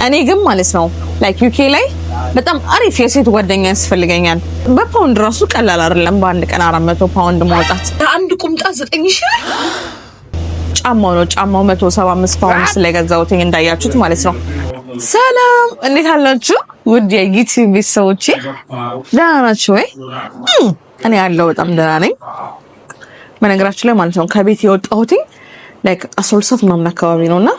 እኔ ግን ማለት ነው ላይክ ዩኬ ላይ በጣም አሪፍ የሴት ጓደኛ ያስፈልገኛል። በፓውንድ ራሱ ቀላል አይደለም በአንድ ቀን 400 ፓውንድ ማውጣት። አንድ ቁምጣ 9000 ጫማው ነው። ጫማው 175 ፓውንድ ስለገዛሁት እንዳያችሁት ማለት ነው። ሰላም እንዴት አላችሁ? ውድ የዩቲዩብ ቤተሰቦቼ ደህና ናችሁ ወይ? እኔ ያለው በጣም ደህና ነኝ። በነገራችን ላይ ማለት ነው ከቤት የወጣሁት ላይክ 12 ሰዓት ምናምን አካባቢ ነውና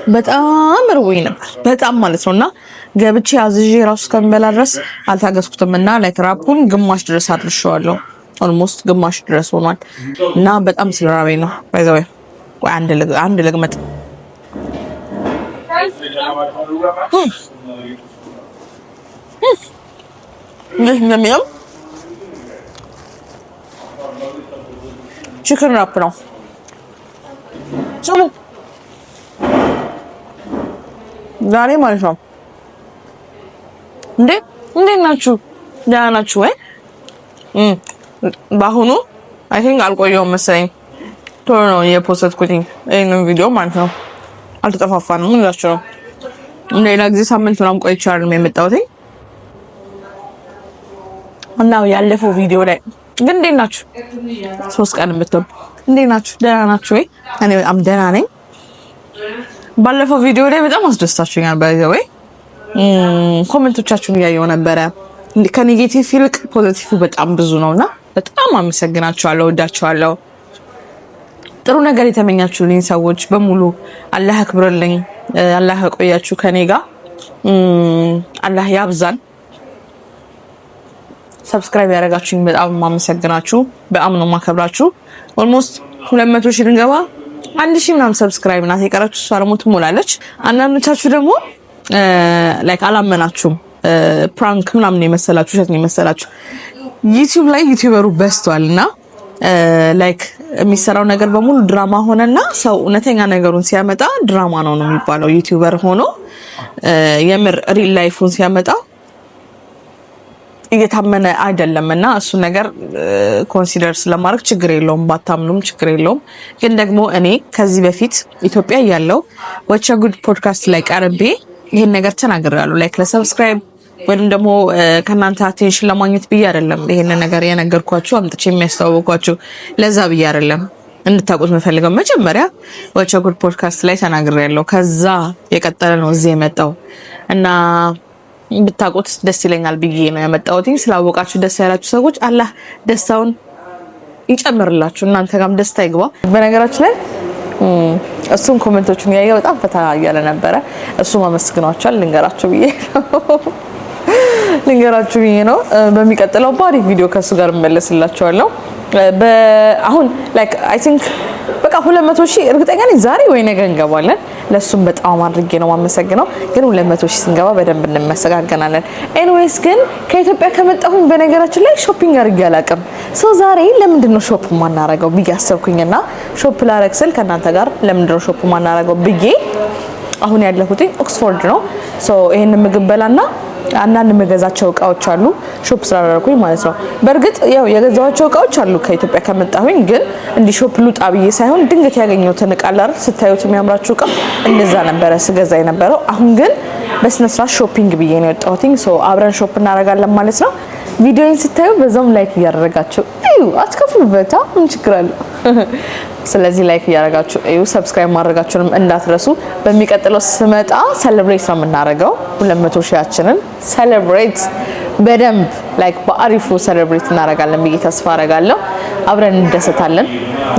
በጣም ርቦኝ ነበር በጣም ማለት ነውና ገብቼ አዝዤ ራሱ ከመበላ ድረስ አልታገስኩትምና ላይክ ራፑን ግማሽ ድረስ አድርሼዋለሁ። ኦልሞስት ግማሽ ድረስ ሆኗል እና በጣም ስለራበኝ ነው። ባይዘው አንድ ለግመጥ ነሚያም ቺክን ራፕ ነው። ዛሬ ማለት ነው እንዴት ናችሁ? ደህና ናችሁ ወይ? በአሁኑ አይ ቲንክ አልቆየሁም መሰለኝ ቶሎ ነው የፖስትኩት ይሄንን ቪዲዮ ማለት ነው። አልተጠፋፋንም ምን እላችሁ ነው። ሌላ ጊዜ ሳምንት ምናምን ቆይቼ አይደለም የመጣሁት እና ያለፈው ቪዲዮ ላይ ግን እንዴት ናችሁ? 3 ቀን የምትሆን እንዴት ናችሁ? ደህና ናችሁ ወይ? እኔ በጣም ደህና ነኝ። ባለፈው ቪዲዮ ላይ በጣም አስደስታችሁኛል። ባይዘው ኮሜንቶቻችሁን እያየሁ ነበረ። ከኔጌቲቭ ይልቅ ፖዚቲቭ በጣም ብዙ ነውና በጣም አመሰግናችኋለሁ፣ ወዳችኋለሁ። ጥሩ ነገር የተመኛችሁልኝ ሰዎች በሙሉ አላህ ያክብርልኝ፣ አላህ ያቆያችሁ ከኔ ጋር፣ አላህ ያብዛን። ሰብስክራይብ ያደረጋችሁኝ በጣም አመሰግናችሁ፣ በጣም ነው ማከብራችሁ። ኦልሞስት 200 ሺህ ልንገባ 1000 ምናምን ሰብስክራይብ ናት የቀራችሁ። እሷ ደግሞ ትሞላለች። አንዳንዶቻችሁ ደግሞ ላይክ አላመናችሁም። ፕራንክ ምናምን የመሰላችሁ ሸት የመሰላችሁ ዩቲዩብ ላይ ዩቲዩበሩ በዝቷልና ላይክ የሚሰራው ነገር በሙሉ ድራማ ሆነና ሰው እውነተኛ ነገሩን ሲያመጣ ድራማ ነው የሚባለው። ዩቲዩበር ሆኖ የምር ሪል ላይፉን ሲያመጣ እየታመነ አይደለምና እሱ ነገር ኮንሲደር ስለማድረግ ችግር የለውም፣ ባታምኑም ችግር የለውም። ግን ደግሞ እኔ ከዚህ በፊት ኢትዮጵያ ያለው ወቸ ጉድ ፖድካስት ላይ ቀርቤ ይሄን ነገር ተናግሬያለሁ። ላይክ ለሰብስክራይብ ወይንም ደግሞ ከናንተ አቴንሽን ለማግኘት ብዬ አይደለም ይሄን ነገር የነገርኳችሁ አምጥቼ የሚያስተዋውቋችሁ ለዛ ብዬ አይደለም። እንድታውቁት የምፈልገው መጀመሪያ ወቸ ጉድ ፖድካስት ላይ ተናግሬያለሁ። ከዛ የቀጠለ ነው እዚህ የመጣው እና ብታውቁት ደስ ይለኛል ብዬ ነው ያመጣሁት። ስላወቃችሁ ደስ ያላችሁ ሰዎች አላህ ደስታውን ይጨምርላችሁ፣ እናንተ ጋርም ደስታ ይግባ። በነገራችን ላይ እሱን ኮሜንቶቹን ያየው በጣም ፈታ ያለ ነበረ። እሱ ማመስግናችኋል ልንገራችሁ ብዬ ነው። በሚቀጥለው ባሪ ቪዲዮ ከሱ ጋር መለስላችኋለሁ። አሁን ላይክ አይ ቲንክ በቃ 200 ሺህ እርግጠኛ ነኝ ዛሬ ወይ ነገ እንገባለን። ለሱም በጣም አድርጌ ነው ማመሰግነው። ግን 200 ሺህ ስንገባ በደንብ እንመሰጋገናለን። ኤኒዌይስ ግን ከኢትዮጵያ ከመጣሁኝ በነገራችን ላይ ሾፒንግ አድርጌ አላውቅም። ዛሬ ለምንድን ነው ሾፕ ማናረገው ብዬ አሰብኩኝና ሾፕ ላረግ ስል ከናንተ ጋር ለምንድን ነው ሾፕ ማናረገው ብዬ አሁን ያለሁት ኦክስፎርድ ነው። ይሄን ምግብ በላና አንዳንድ መገዛቸው እቃዎች አሉ ሾፕ ስላደረኩኝ ማለት ነው። በርግጥ ያው የገዛቸው እቃዎች አሉ ከኢትዮጵያ ከመጣሁኝ፣ ግን እንዲ ሾፕ ሉጣ ብዬ ሳይሆን ድንገት ያገኘሁትን እቃ አላር ስታዩት የሚያምራችሁ እቃ እንደዛ ነበረ ስገዛ የነበረው። አሁን ግን በስነ ስርዓት ሾፒንግ ብዬ ነው የወጣሁት። አብረን ሾፕ እናደርጋለን ማለት ነው። ቪዲዮውን ስታዩ በዛም ላይክ እያደረጋችሁ አትከፉበታ ምን ችግር አለ? ስለዚህ ላይክ እያደረጋችሁ ሰብስክራይብ ማድረጋችሁንም እንዳትረሱ። በሚቀጥለው ስመጣ ሴሌብሬት ነው የምናደርገው 200 ሺያችንን ሴሌብሬት በደንብ ላይክ በአሪፉ ሴሌብሬት እናደርጋለን ብዬ ተስፋ አደርጋለሁ። አብረን እንደሰታለን።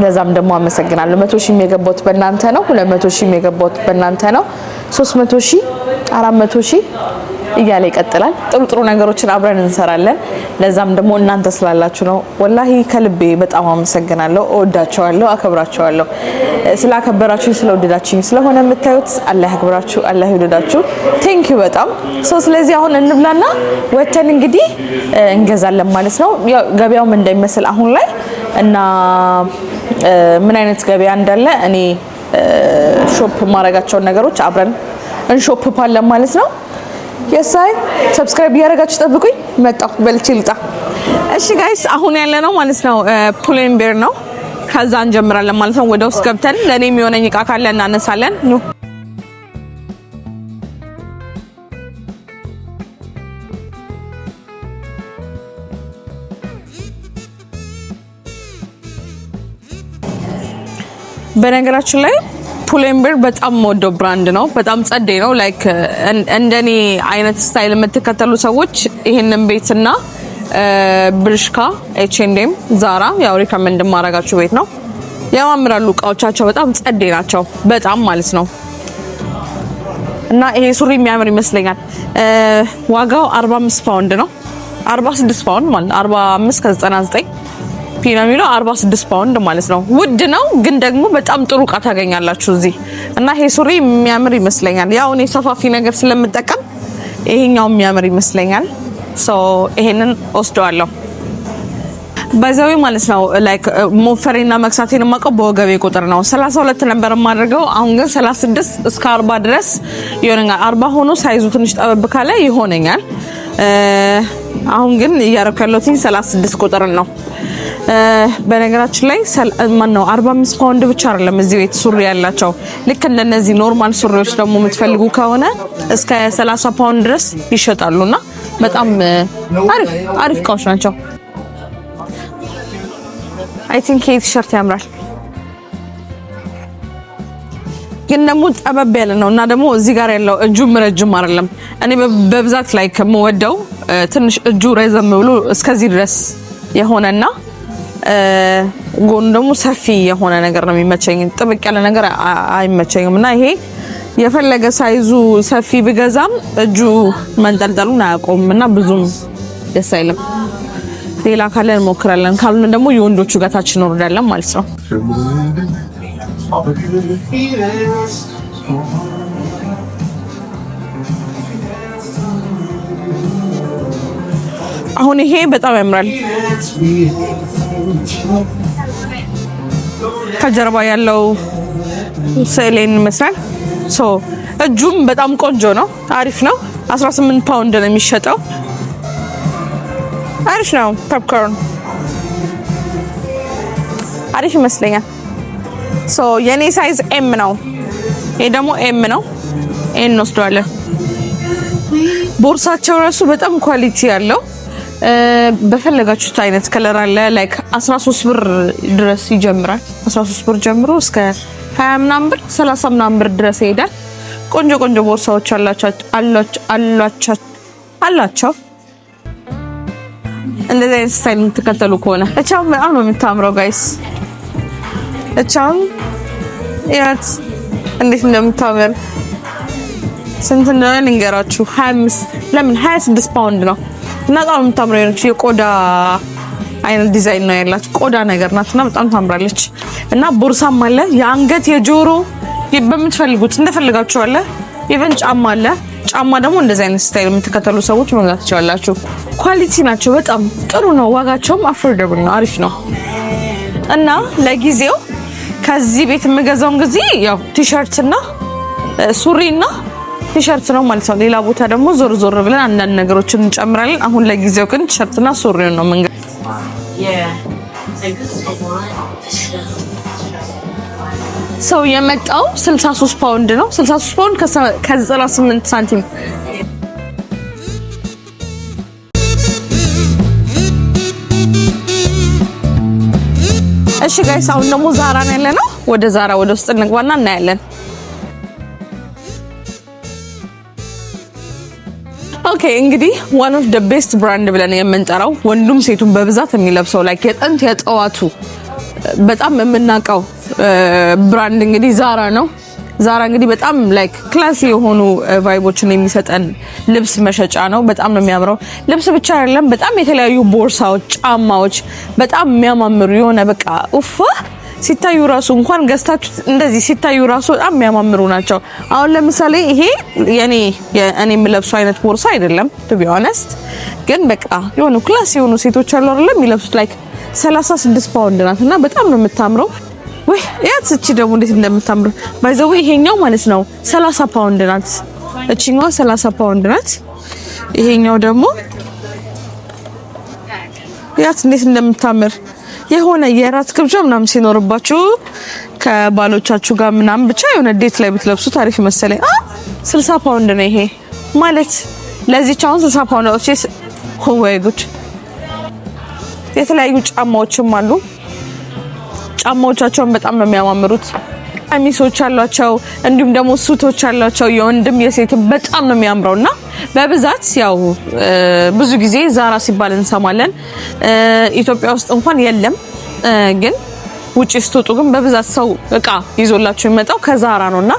ለዛም ደግሞ አመሰግናለሁ። 100 ሺህ የገባሁት በእናንተ ነው። 200 ሺህ የገባሁት በእናንተ ነው። 300 ሺህ 400 ሺህ እያለ ይቀጥላል። ጥሩ ነገሮችን አብረን እንሰራለን። ለዛም ደግሞ እናንተ ስላላችሁ ነው። ወላሂ ከልቤ በጣም አመሰግናለሁ። እወዳችኋለሁ፣ አከብራችኋለሁ። ስላከበራችሁኝ ስለወደዳችሁኝ ስለሆነ የምታዩት አላህ ያክብራችሁ፣ አላህ ይወደዳችሁ። ቴንክ ዩ በጣም ስለዚህ አሁን እንብላና ወተን እንግዲህ እንገዛለን ማለት ነው። ያው ገበያው ምን እንደሚመስል አሁን ላይ እና ምን አይነት ገበያ እንዳለ እኔ ሾፕ ማረጋቸውን ነገሮች አብረን እንሾፕ ፓለን ማለት ነው። የሳይ ሰብስክራይብ ያደረጋችሁ ጠብቁኝ። መጣሁ በልቼ ልጣ። እሺ ጋይስ አሁን ያለ ነው ማለት ነው ፑሌን ቤር ነው። ከዛ እንጀምራለን ማለት ነው። ወደ ውስጥ ገብተን ለኔ የሚሆነኝ እቃ ካለ እናነሳለን። በነገራችን ላይ ፑል&ቤር በጣም ወዶ ብራንድ ነው። በጣም ጸዴ ነው። ላይክ እንደኔ አይነት ስታይል የምትከተሉ ሰዎች ይሄንን ቤትና ብርሽካ፣ ኤችኤንኤም፣ ዛራ ያው ሪከመንድ ማረጋችሁ ቤት ነው። ያማምራሉ እቃዎቻቸው በጣም ጸዴ ናቸው። በጣም ማለት ነው። እና ይሄ ሱሪ የሚያምር ይመስለኛል። ዋጋው 45 ፓውንድ ነው። 46 ፓውንድ ማለት 45 ከ99 ፒ ነው የሚለው 46 ፓውንድ ማለት ነው። ውድ ነው ግን ደግሞ በጣም ጥሩ እቃ ታገኛላችሁ እዚህ። እና ይሄ ሱሪ የሚያምር ይመስለኛል። ያው እኔ ሰፋፊ ነገር ስለምጠቀም ይሄኛው የሚያምር ይመስለኛል። ይሄንን ወስደዋለሁ። ባይዛዊ ማለት ነው። ላይክ ሞፈሬና መክሳቴን ማቀው በወገቤ ቁጥር ነው። 32 ነበር የማደርገው። አሁን ግን 36 እስከ 40 ድረስ ይሆነኛል። 40 ሆኖ ሳይዙ ትንሽ ጠበብ ካለ ይሆነኛል። አሁን ግን እያረኩ ያለሁት 36 ቁጥር ነው። በነገራችን ላይ ማን ነው 45 ፓውንድ ብቻ አይደለም እዚህ ቤት ሱሪ ያላቸው። ልክ እንደነዚህ ኖርማል ሱሪዎች ደግሞ የምትፈልጉ ከሆነ እስከ 30 ፓውንድ ድረስ ይሸጣሉና በጣም አሪፍ እቃዎች ናቸው። አይ ቲንክ ይሄ ቲሸርት ያምራል ግን ደግሞ ጠበብ ያለ ነው እና ደግሞ እዚህ ጋር ያለው እጁም ረጅም አይደለም። እኔ በብዛት ላይ ከመወደው ትንሽ እጁ ረዘም ብሎ እስከዚህ ድረስ የሆነና ጎን ደግሞ ሰፊ የሆነ ነገር ነው የሚመቸኝ። ጥብቅ ያለ ነገር አይመቸኝም እና ይሄ የፈለገ ሳይዙ ሰፊ ብገዛም እጁ መንጠልጠሉን አያቆምም እና ብዙም ደስ አይልም። ሌላ ካለ እንሞክራለን፣ ካልሆነ ደግሞ የወንዶቹ ጋር ታች እንወርዳለን ማለት ነው። አሁን ይሄ በጣም ያምራል። ከጀርባ ያለው ስዕሌን ይመስላል። እጁም በጣም ቆንጆ ነው፣ አሪፍ ነው። 18 ፓውንድ ነው የሚሸጠው። አሪፍ ነው። ፖፕኮርን አሪፍ ይመስለኛል። የኔ ሳይዝ ኤም ነው። ይሄ ደግሞ ኤም ነው። ኤን እንወስደዋለን። ቦርሳቸው ራሱ በጣም ኳሊቲ ያለው በፈለጋችሁት አይነት ከለር አለ። ላይክ 13 ብር ድረስ ይጀምራል። 13 ብር ጀምሮ እስከ 20 ምናምን ብር 30 ምናምን ብር ድረስ ይሄዳል። ቆንጆ ቆንጆ ቦርሳዎች አላቸው። እንደዚህ አይነት ስታይል የምትከተሉ ከሆነ እቻም በጣም ነው የምታምረው ጋይስ። እቻም ያት እንዴት እንደምታምር ስንት እንደሆነ ልንገራችሁ። 25 ለምን 26 ፓውንድ ነው እና በጣም የምታምረው የቆዳ አይነት ዲዛይን ነው ያላት። ቆዳ ነገር ናትና በጣም ታምራለች። እና ቦርሳም አለ፣ የአንገት የጆሮ በምትፈልጉት እንደፈልጋችሁ አለ። ኢቨን ጫማ አለ። ጫማ ደግሞ እንደዚህ አይነት ስታይል የምትከተሉ ሰዎች መግዛት ትችላላችሁ። ኳሊቲ ናቸው፣ በጣም ጥሩ ነው። ዋጋቸውም አፎርደብል ነው፣ አሪፍ ነው። እና ለጊዜው ከዚህ ቤት የምገዛውን ጊዜ ያው ቲሸርትና ሱሪና ቲሸርት ነው ማለት ነው። ሌላ ቦታ ደግሞ ዞር ዞር ብለን አንዳንድ ነገሮችን እንጨምራለን። አሁን ለጊዜው ግን ቲሸርትና ሱሪውን ነው የምንገዛው። የመጣው 63 ፓውንድ ነው። 63 ፓውንድ ከ98 ሳንቲም። እሺ ጋይስ አሁን ደግሞ ዛራ ነው ያለነው። ወደ ዛራ ወደ ውስጥ እንግባና እናያለን። ኦኬ እንግዲህ one of the best brand ብለን የምንጠራው ወንዱም ሴቱም በብዛት የሚለብሰው ላይክ የጥንት የጠዋቱ በጣም የምናውቀው ብራንድ እንግዲህ ዛራ ነው። ዛራ እንግዲህ በጣም ላይክ ክላሲ የሆኑ ቫይቦችን የሚሰጠን ልብስ መሸጫ ነው። በጣም ነው የሚያምረው። ልብስ ብቻ አይደለም፣ በጣም የተለያዩ ቦርሳዎች፣ ጫማዎች በጣም የሚያማምሩ የሆነ በቃ ኡፋ ሲታዩ ራሱ እንኳን ገዝታችሁ እንደዚህ ሲታዩ ራሱ በጣም የሚያማምሩ ናቸው። አሁን ለምሳሌ ይሄ እኔ የምለብሰው አይነት ቦርሳ አይደለም to be honest፣ ግን በቃ የሆነ ክላስ የሆኑ ሴቶች አሉ አይደለም የሚለብሱት ላይክ 36 ፓውንድ ናት እና በጣም ነው የምታምረው። ወይ ያት እቺ ደግሞ እንዴት እንደምታምር ባይዘው ይሄኛው ማለት ነው 30 ፓውንድ ናት። እቺኛው 30 ፓውንድ ናት። ይሄኛው ደግሞ ያት እንዴት እንደምታምር የሆነ የራት ግብዣ ምናምን ሲኖርባችሁ ከባሎቻችሁ ጋር ምናምን ብቻ የሆነ ዴት ላይ ብትለብሱ ታሪፍ መሰለኝ። 60 ፓውንድ ነው ይሄ ማለት ለዚህ ቻውን 60 ፓውንድ ነው። እሺ ወይ ጉድ! የተለያዩ ጫማዎችም አሉ። ጫማዎቻቸውን በጣም ነው የሚያማምሩት። ቀሚሶች አሏቸው እንዲሁም ደግሞ ሱቶች አሏቸው የወንድም የሴትም በጣም ነው የሚያምረውና በብዛት ያው ብዙ ጊዜ ዛራ ሲባል እንሰማለን። ኢትዮጵያ ውስጥ እንኳን የለም ግን ውጪ ስትወጡ ግን በብዛት ሰው እቃ ይዞላችሁ የሚመጣው ከዛራ ነውና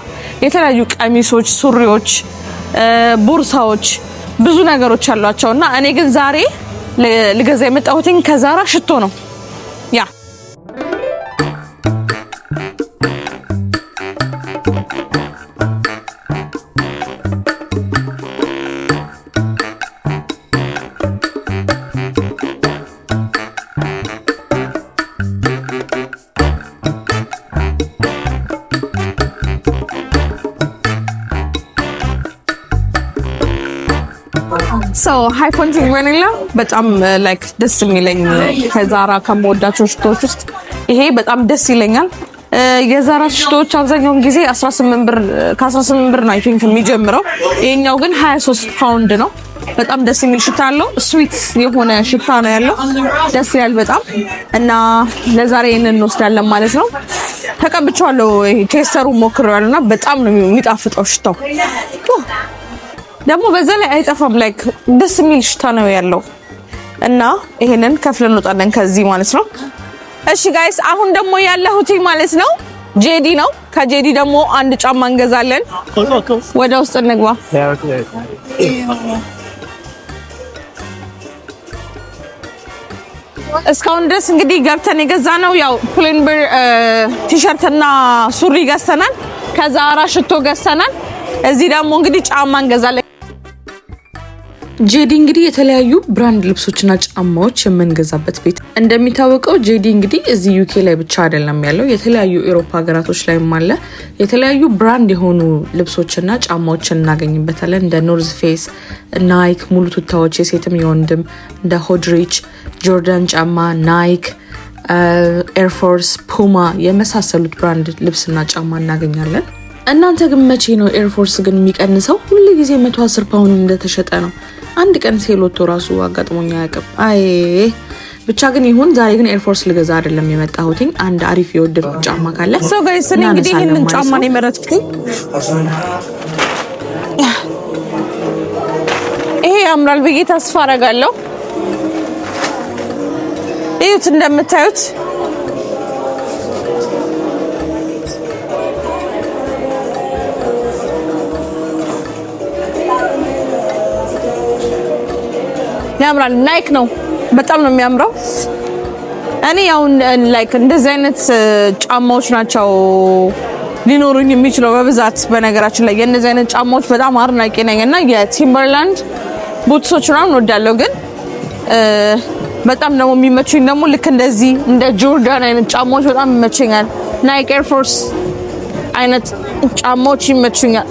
የተለያዩ ቀሚሶች፣ ሱሪዎች፣ ቦርሳዎች ብዙ ነገሮች አሏቸውና እኔ ግን ዛሬ ልገዛ የመጣሁት ከዛራ ሽቶ ነው። ያ ሃይ ፎንቲንግ ቫኒላ በጣም ላይክ ደስ የሚለኝ ከዛራ ከመወዳቸው ሽቶዎች ውስጥ ይሄ በጣም ደስ ይለኛል። የዛራ ሽቶዎች አብዛኛውን ጊዜ 18 ብር ከ18 ብር ነው አይ ቲንክ የሚጀምረው። ይሄኛው ግን 23 ፓውንድ ነው። በጣም ደስ የሚል ሽታ አለው። ስዊት የሆነ ሽታ ነው ያለው። ደስ ይላል በጣም እና ለዛሬ ይሄንን እንወስዳለን ማለት ነው። ተቀብቻለሁ። ይሄ ቴስተሩ ሞክሬዋለሁና በጣም ነው የሚጣፍጠው ሽታው። ደግሞ በዛ ላይ አይጠፋም። ላይክ ደስ የሚል ሽታ ነው ያለው እና ይሄንን ከፍለን እንወጣለን ከዚህ ማለት ነው። እሺ ጋይስ አሁን ደግሞ ያለሁት ማለት ነው ጄዲ ነው። ከጄዲ ደግሞ አንድ ጫማ እንገዛለን። ወደ ውስጥ እንግባ። እስካሁን ድረስ እንግዲህ ገብተን የገዛነው ያው ፑሊንበር ቲሸርት እና ሱሪ ገዝተናል። ከዛራ ሽቶ ገዝተናል። እዚህ ደግሞ እንግዲህ ጫማ እንገዛለን። ጄዲ እንግዲህ የተለያዩ ብራንድ ልብሶችና ጫማዎች የምንገዛበት ቤት። እንደሚታወቀው ጄዲ እንግዲህ እዚህ ዩኬ ላይ ብቻ አይደለም ያለው፣ የተለያዩ ኤሮፓ ሀገራቶች ላይም አለ። የተለያዩ ብራንድ የሆኑ ልብሶችና ጫማዎችን እናገኝበታለን። እንደ ኖርዝ ፌስ፣ ናይክ ሙሉ ቱታዎች የሴትም የወንድም፣ እንደ ሆድሪች፣ ጆርዳን ጫማ፣ ናይክ፣ ኤርፎርስ፣ ፑማ የመሳሰሉት ብራንድ ልብስና ጫማ እናገኛለን። እናንተ ግን መቼ ነው ኤርፎርስ ግን የሚቀንሰው? ሁሉ ጊዜ 110 ፓውንድ እንደተሸጠ ነው። አንድ ቀን ሴል ወጥቶ ራሱ አጋጥሞኛ ያቀም። አይ ብቻ ግን ይሁን። ዛሬ ግን ኤርፎርስ ልገዛ አይደለም የመጣሁት። አንድ አሪፍ የወደድኩት ጫማ ካለ ሰው ጋይስ እኔ እንግዲህ ይሄንን ጫማ ነው የመረጥኩት። ይሄ ያምራል ብዬ ተስፋ አደርጋለሁ። እዩት እንደምታዩት ያምራል። ናይክ ነው በጣም ነው የሚያምረው። እኔ ያው ላይክ እንደዚህ አይነት ጫማዎች ናቸው ሊኖሩኝ የሚችለው በብዛት። በነገራችን ላይ የእነዚህ አይነት ጫማዎች በጣም አድናቂ ነኝ እና የቲምበርላንድ ቡትሶች ነው ወዳለው ግን በጣም ደግሞ የሚመቹኝ ደግሞ ልክ እንደዚህ እንደ ጆርዳን አይነት ጫማዎች በጣም ይመቹኛል። ናይክ ኤር ፎርስ አይነት ጫማዎች ይመቹኛል።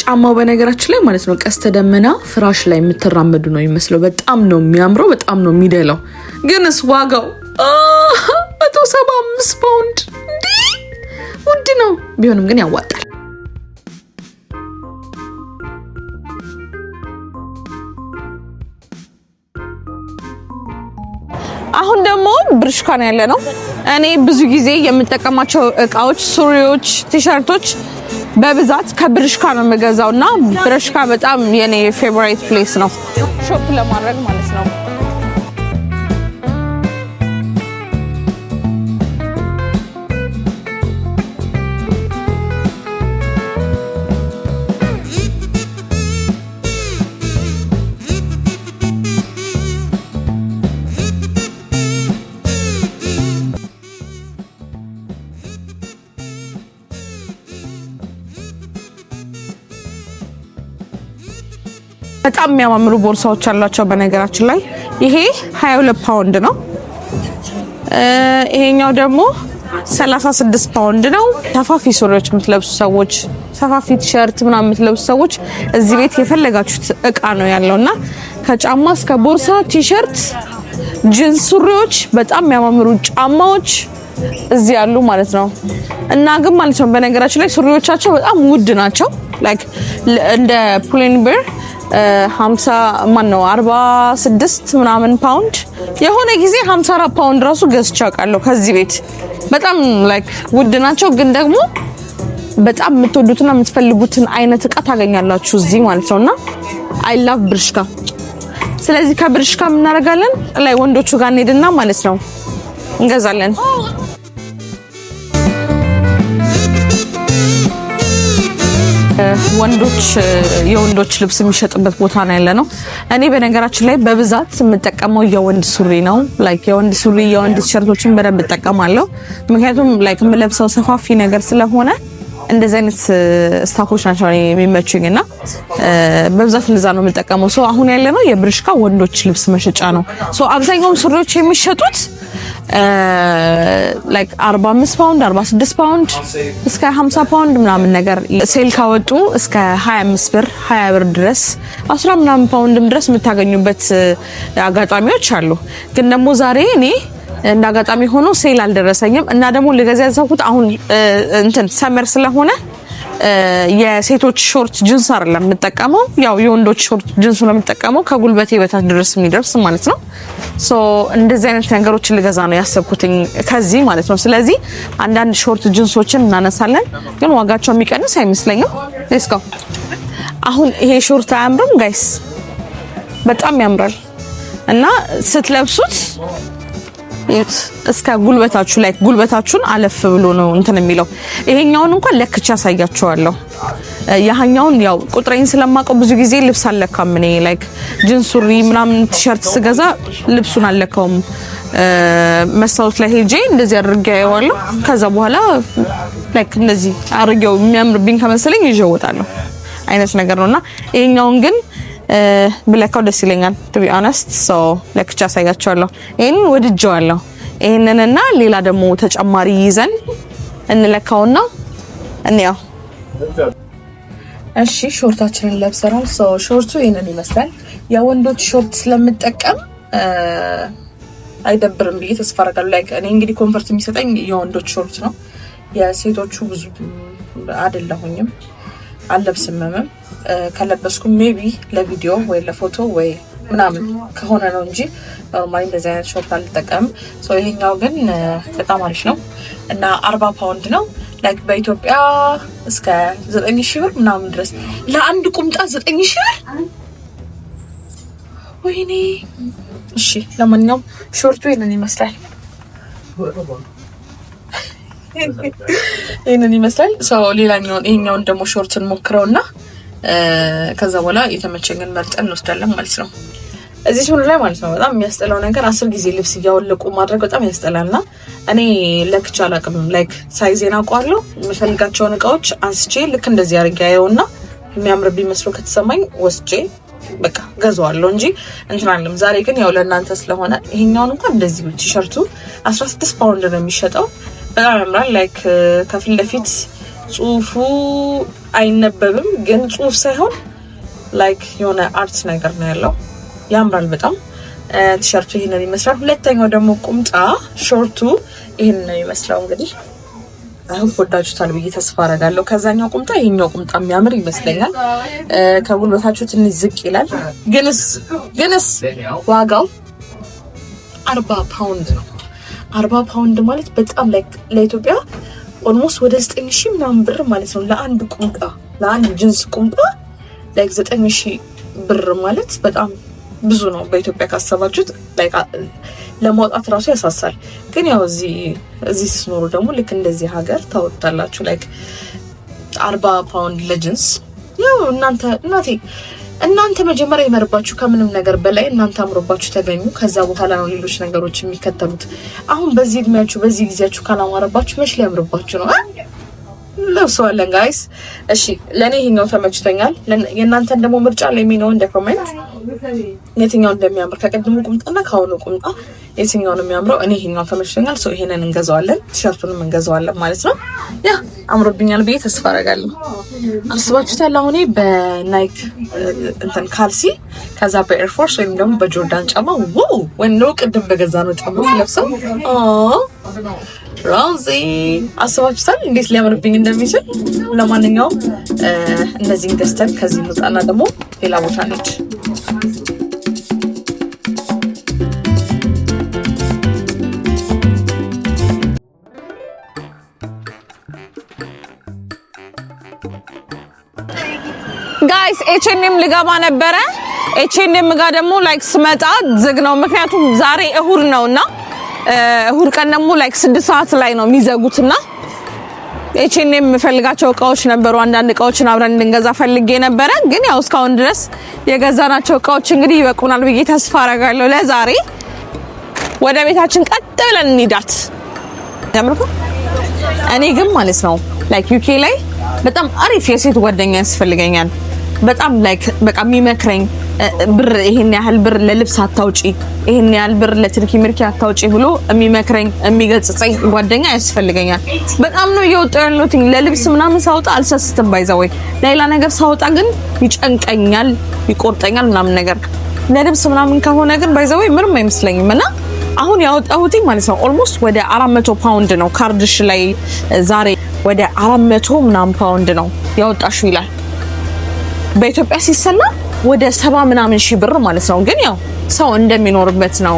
ጫማው በነገራችን ላይ ማለት ነው ቀስተ ደመና ፍራሽ ላይ የምትራመዱ ነው የሚመስለው። በጣም ነው የሚያምረው፣ በጣም ነው የሚደላው። ግንስ ዋጋው 175 ፓውንድ ውድ ነው። ቢሆንም ግን ያዋጣል። አሁን ደግሞ ብርሽካን ያለ ነው። እኔ ብዙ ጊዜ የምጠቀማቸው እቃዎች፣ ሱሪዎች፣ ቲሸርቶች በብዛት ከብርሽካ ነው የምገዛውና ብርሽካ በጣም የኔ ፌቨራይት ፕሌስ ነው ሾፕ ለማድረግ ማለት ነው። በጣም የሚያማምሩ ቦርሳዎች አሏቸው። በነገራችን ላይ ይሄ 22 ፓውንድ ነው። ይሄኛው ደግሞ 36 ፓውንድ ነው። ሰፋፊ ሱሪዎች የምትለብሱ ሰዎች፣ ሰፋፊ ቲሸርት ምናምን የምትለብሱ ሰዎች እዚህ ቤት የፈለጋችሁት እቃ ነው ያለውና ከጫማ እስከ ቦርሳ፣ ቲሸርት፣ ጂንስ ሱሪዎች፣ በጣም የሚያማምሩ ጫማዎች እዚህ ያሉ ማለት ነው። እና ግን ማለት ነው በነገራችን ላይ ሱሪዎቻቸው በጣም ውድ ናቸው። ላይክ እንደ ፑሊንበር 50 ማን ነው 46 ምናምን ፓውንድ የሆነ ጊዜ 54 ፓውንድ ራሱ ገዝቼ አውቃለሁ ከዚህ ቤት። በጣም ላይክ ውድ ናቸው፣ ግን ደግሞ በጣም የምትወዱትና የምትፈልጉትን አይነት እቃ ታገኛላችሁ እዚህ ማለት ነውና አይ ላቭ ብርሽካ። ስለዚህ ከብርሽካ ምን እናደርጋለን ላይ ወንዶቹ ጋር እንሄድና ማለት ነው እንገዛለን። የወንዶች ልብስ የሚሸጥበት ቦታ ነው ያለነው። እኔ በነገራችን ላይ በብዛት የምጠቀመው የወንድ ሱሪ ነው። ላይክ የወንድ ሱሪ የወንድ ቲሸርቶችን በደንብ እጠቀማለሁ። ምክንያቱም ላይክ የምለብሰው ሰፋፊ ነገር ስለሆነ እንደዚህ አይነት ስታፎች ናቸው የሚመቹኝና በብዛት እንደዛ ነው የምጠቀመው። ሶ አሁን ያለነው የብርሽካ ወንዶች ልብስ መሸጫ ነው። ሶ አብዛኛው ሱሪዎች የሚሸጡት ላይክ 45 ፓውንድ 46 ፓውንድ እስከ 50 ፓውንድ ምናምን ነገር ሴል ካወጡ እስከ 25 ብር 20 ብር ድረስ 10 ምናምን ፓውንድም ድረስ የምታገኙበት አጋጣሚዎች አሉ። ግን ደግሞ ዛሬ እኔ እንደ አጋጣሚ ሆኖ ሴል አልደረሰኝም እና ደግሞ ልገዛ ያሰብኩት አሁን እንትን ሰመር ስለሆነ የሴቶች ሾርት ጂንስ አይደለም የምጠቀመው፣ ያው የወንዶች ሾርት ጂንስ ነው የምጠቀመው ከጉልበቴ በታች ድረስ የሚደርስ ማለት ነው። ሶ እንደዚህ አይነት ነገሮችን ልገዛ ነው ያሰብኩት ከዚህ ማለት ነው። ስለዚህ አንዳንድ ሾርት ጂንሶችን እናነሳለን፣ ግን ዋጋቸው የሚቀንስ አይመስለኝም። ሌትስ ጎ። አሁን ይሄ ሾርት አያምርም ጋይስ? በጣም ያምራል እና ስትለብሱት እስከ ጉልበታችሁ ላይ ጉልበታችሁን አለፍ ብሎ ነው እንትን የሚለው። ይሄኛውን እንኳን ለክቻ ያሳያቸዋለሁ። ያኛውን ያው ቁጥሬን ስለማቀው ብዙ ጊዜ ልብስ አለካም እኔ ላይክ ጂንስ ሱሪ ምናምን ቲሸርት ስገዛ ልብሱን አለካውም። መስታወት ላይ ሄጄ እንደዚህ አድርጌ አየዋለሁ። ከዛ በኋላ ላይክ እንደዚህ አድርጌው የሚያምርብኝ ከመሰለኝ ይዤ እወጣለሁ አይነት ነገር ነውና ይሄኛውን ግን ብለካው ደስ ይለኛል to be honest። so ለክቻ ያሳያቸዋለሁ። ይሄንን ወድጄዋለሁ። ይሄንንና ሌላ ደግሞ ተጨማሪ ይዘን እንለካውና እንያው። እሺ ሾርታችንን ለብሰናል። so ሾርቱ ይሄንን ይመስላል። የወንዶች ሾርት ስለምጠቀም አይደብርም ብዬ ተስፋ አደርጋለሁ። ላይክ እኔ እንግዲህ ኮምፈርት የሚሰጠኝ የወንዶች ሾርት ነው። የሴቶቹ ብዙ አይደለሁኝም አልለብስምም። ከለበስኩ ሜቢ ለቪዲዮ ወይ ለፎቶ ወይ ምናምን ከሆነ ነው እንጂ ኖርማሊ እንደዚህ አይነት ሾርት አልጠቀምም። ሶ ይሄኛው ግን በጣም አሪፍ ነው እና 40 ፓውንድ ነው። ላይክ በኢትዮጵያ እስከ 9000 ብር ምናምን ድረስ ለአንድ ቁምጣ 9000 ብር ወይኔ። እሺ ለማንኛውም ሾርቱ ይሄንን ይመስላል። ይሄንን ይመስላል። ሶ ሌላኛውን ይሄኛውን ደግሞ ሾርትን ሞክረውና ከዛ በኋላ የተመቸኝን መርጠን እንወስዳለን ማለት ነው። እዚህ ሱሪ ላይ ማለት ነው በጣም የሚያስጠላው ነገር 10 ጊዜ ልብስ እያወለቁ ማድረግ በጣም ያስጠላልና እኔ ለክቻ አላቅም። ላይክ ሳይዜና አውቀዋለሁ። የምፈልጋቸውን እቃዎች አንስቼ ልክ እንደዚህ አድርጌ አየውና የሚያምርብኝ መስሎ ከተሰማኝ ወስጄ በቃ ገዛዋለሁ እንጂ እንትን አለም። ዛሬ ግን ያው ለእናንተ ስለሆነ ይሄኛውን እንኳን እንደዚህ ቲሸርቱ 16 ፓውንድ ነው የሚሸጠው። በጣም ያምራል። ላይክ ከፊት ለፊት ጽሁፉ አይነበብም፣ ግን ጽሁፍ ሳይሆን ላይክ የሆነ አርት ነገር ነው ያለው። ያምራል በጣም። ቲሸርቱ ይሄንን ይመስላል። ሁለተኛው ደግሞ ቁምጣ ሾርቱ ይሄንን ነው የሚመስለው። እንግዲህ አሁን ወዳጁታል ብዬ ተስፋ አደርጋለሁ። ከዛኛው ቁምጣ ይሄኛው ቁምጣ የሚያምር ይመስለኛል። ከጉልበታችሁ ትንሽ ዝቅ ይላል፣ ግንስ ዋጋው 40 ፓውንድ ነው። 40 ፓውንድ ማለት በጣም ለኢትዮጵያ ኦልሞስት ወደ 9000 ምናምን ብር ማለት ነው። ለአንድ ቁምጣ ለአንድ ጂንስ ቁምጣ ላይክ 9000 ብር ማለት በጣም ብዙ ነው በኢትዮጵያ ካሰባችሁት። ላይክ ለማውጣት ራሱ ያሳሳል። ግን ያው እዚህ ስትኖሩ ደግሞ ልክ እንደዚህ ሀገር ታወጣላችሁ። ላይክ 40 ፓውንድ ለጂንስ ያው እናንተ መጀመሪያ ይመርባችሁ ከምንም ነገር በላይ እናንተ አምሮባችሁ ተገኙ። ከዛ በኋላ ነው ሌሎች ነገሮች የሚከተሉት። አሁን በዚህ እድሜያችሁ በዚህ ጊዜያችሁ ካላማረባችሁ መች ሊያምርባችሁ ነው? ለብሰዋለን ጋይስ። እሺ ለኔ ይሄኛው ተመችቶኛል። የእናንተን ደግሞ ምርጫ ለሚነው እንደ ኮሜንት የትኛው እንደሚያምር ከቀድሞ ቁምጣና ካሁኑ ቁምጣ የትኛው ነው የሚያምረው? እኔ ይሄኛው ተመችቶኛል። ሶ ይሄንን እንገዛዋለን፣ ቲሸርቱንም እንገዛዋለን ማለት ነው። ያ አምሮብኛል ብዬ ተስፋ አደርጋለሁ። አስባችሁታል? አሁን በናይክ እንትን ካልሲ ከዛ በኤር ፎርስ ወይም ደግሞ በጆርዳን ጫማ ወይ ነው ቅድም በገዛ ነው ጫማ ስለብሰው ሮዚ አስባችሁታል እንዴት ሊያምርብኝ እንደሚችል። ለማንኛውም እነዚህን ገዝተን ከዚህ እንውጣና ደግሞ ሌላ ቦታ እንሂድ። ጋይስ ኤችኤንኤም ልገባ ነበረ። ኤችኤንኤም ጋር ደግሞ ላይክ ስመጣ ዝግ ነው፣ ምክንያቱም ዛሬ እሁድ ነውና እሁድ ቀን ደግሞ ላይክ 6 ሰዓት ላይ ነው የሚዘጉትና ኤችኤንኤም የምፈልጋቸው እቃዎች ነበሩ። አንዳንድ እቃዎችን አብረን እንድንገዛ ፈልጌ ነበረ፣ ግን ያው እስካሁን ድረስ የገዛናቸው እቃዎች እንግዲህ ይበቁናል ብዬ ተስፋ አደርጋለሁ። ለዛሬ ወደ ቤታችን ቀጥ ብለን እንሂዳት። ያምርኩ። እኔ ግን ማለት ነው ላይክ ዩኬ ላይ በጣም አሪፍ የሴት ጓደኛ ያስፈልገኛል። በጣም ላይክ በቃ የሚመክረኝ ብር ይሄን ያህል ብር ለልብስ አታውጪ፣ ይሄን ያህል ብር ለትርኪ ምርኪ አታውጪ ብሎ የሚመክረኝ የሚገጽጸኝ ጓደኛ ያስፈልገኛል። በጣም ነው እየወጣሁ ያለሁት። ለልብስ ምናምን ሳወጣ አልሰስትም፣ ባይዘወይ ሌላ ነገር ሳወጣ ግን ይጨንቀኛል፣ ይቆርጠኛል ምናምን ነገር። ለልብስ ምናምን ከሆነ ግን ባይዘወይ ምንም አይመስለኝም። እና አሁን ያወጣሁት ማለት ነው ኦልሞስት ወደ 400 ፓውንድ ነው። ካርድሽ ላይ ዛሬ ወደ 400 ምናምን ፓውንድ ነው ያወጣሽው ይላል። በኢትዮጵያ ሲሰላ ወደ 70 ምናምን ሺህ ብር ማለት ነው። ግን ያው ሰው እንደሚኖርበት ነው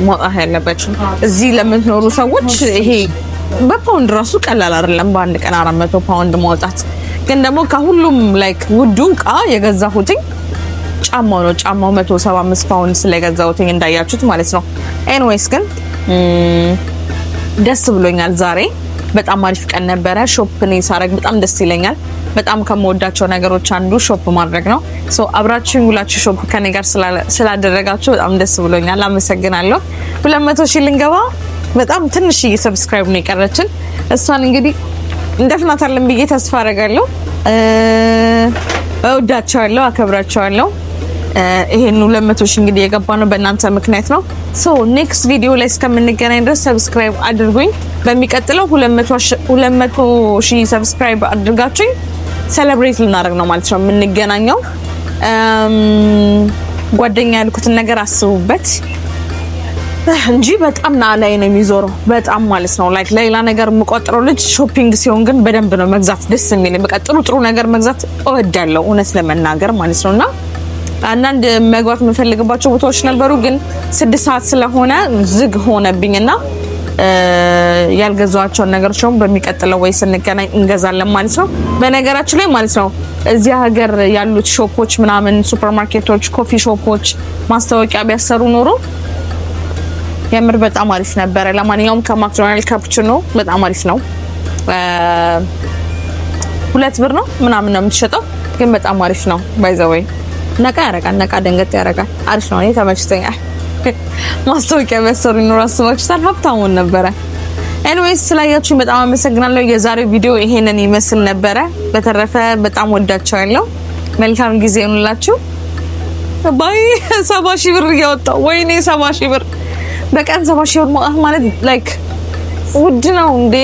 ማውጣት ያለባችሁ። እዚህ ለምትኖሩ ሰዎች ይሄ በፓውንድ ራሱ ቀላል አይደለም፣ በአንድ ቀን 400 ፓውንድ ማውጣት። ግን ደግሞ ከሁሉም ላይክ ውዱ እቃ የገዛሁትኝ ጫማው ነው። ጫማው 175 ፓውንድ ስለገዛሁትኝ እንዳያችሁት ማለት ነው። ኤኒዌይስ ግን ደስ ብሎኛል ዛሬ። በጣም አሪፍ ቀን ነበረ። ሾፕ እኔ ሳረግ በጣም ደስ ይለኛል። በጣም ከመወዳቸው ነገሮች አንዱ ሾፕ ማድረግ ነው። ሶ አብራችሁኝ ሁላችሁ ሾፕ ከኔ ጋር ስላደረጋችሁ በጣም ደስ ብሎኛል። አመሰግናለሁ። 200 ሺህ ልንገባ በጣም ትንሽ ሰብስክራይብ ነው የቀረችን። እሷን እንግዲህ እንደፍናታለን ብዬ ተስፋ አደርጋለሁ። እወዳቸዋለሁ፣ አከብራቸዋለሁ። ይሄን 200 ሺህ እንግዲህ የገባ ነው በእናንተ ምክንያት ነው። ሶ ኔክስት ቪዲዮ ላይ እስከምንገናኝ ድረስ ሰብስክራይብ አድርጉኝ። በሚቀጥለው 200 ሺህ ሰብስክራይብ አድርጋችሁኝ ሴሌብሬት ልናደርግ ነው ማለት ነው የምንገናኘው። ጓደኛ ያልኩትን ነገር አስቡበት እንጂ በጣም ላይ ነው የሚዞረው፣ በጣም ማለት ነው። ላይክ ሌላ ነገር የምቆጥረው ልጅ ሾፒንግ ሲሆን ግን በደንብ ነው መግዛት ደስ የሚል። በቃ ጥሩ ነገር መግዛት እወዳለሁ እውነት ለመናገር ማለት ነውና አንዳንድ መግባት የምፈልግባቸው ቦታዎች ነበሩ፣ ግን 6 ሰዓት ስለሆነ ዝግ ሆነብኝና ያልገዛኋቸውን ነገሮች ደግሞ በሚቀጥለው ወይ ስንገናኝ እንገዛለን ማለት ነው። በነገራችን ላይ ማለት ነው እዚህ ሀገር ያሉት ሾፖች ምናምን ሱፐርማርኬቶች፣ ኮፊ ሾፖች ማስታወቂያ ቢያሰሩ ኖሮ የምር በጣም አሪፍ ነበረ። ለማንኛውም ከማክዶናልድ ካፑቺኖ በጣም አሪፍ ነው። 2 ብር ነው ምናምን ነው የምትሸጠው፣ ግን በጣም አሪፍ ነው። ባይ ዘ ወይ ነቃ ያረጋል፣ ነቃ ደንገጥ ያረጋል። አሪፍ ነው። እኔ ተመችቶኛል። ማስታወቂያ ቢያሰሩ ኖሮ አስባችሁታል ሀብታሙን ነበረ። ኤኒዌይስ ስላያችሁኝ በጣም አመሰግናለሁ። የዛሬው ቪዲዮ ይሄንን ይመስል ነበረ። በተረፈ በጣም ወዳችኋለሁ። መልካም ጊዜ ይሁንላችሁ። ባይ 70 ሺህ ብር እያወጣሁ ወይኔ 70 ሺህ ብር በቀን 70 ሺህ ብር ማውጣት ማለት ላይክ ውድ ነው እንዴ?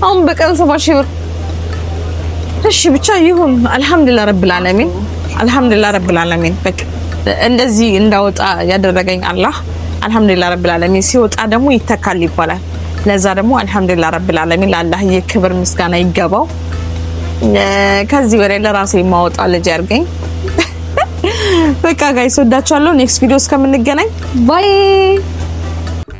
አሁን በቀን 70 ሺህ ብር እሺ ብቻ ይሁን። አልহামዱሊላህ ረብል ዓለሚን፣ አልহামዱሊላህ ረብል ዓለሚን። በቃ እንደዚህ እንዳወጣ ያደረገኝ አላህ አልহামዱሊላህ ረብል ዓለሚን። ሲወጣ ደግሞ ይተካል ይባላል። ለዛ ደግሞ አልহামዱሊላህ ረብል ዓለሚን ለአላህ የክብር ምስጋና ይገባው። ከዚህ በላይ ለራሴ ማውጣ ልጅ ያርገኝ። በቃ ጋይስ ወዳችኋለሁ። ኔክስት ቪዲዮ እስከምንገናኝ ባይ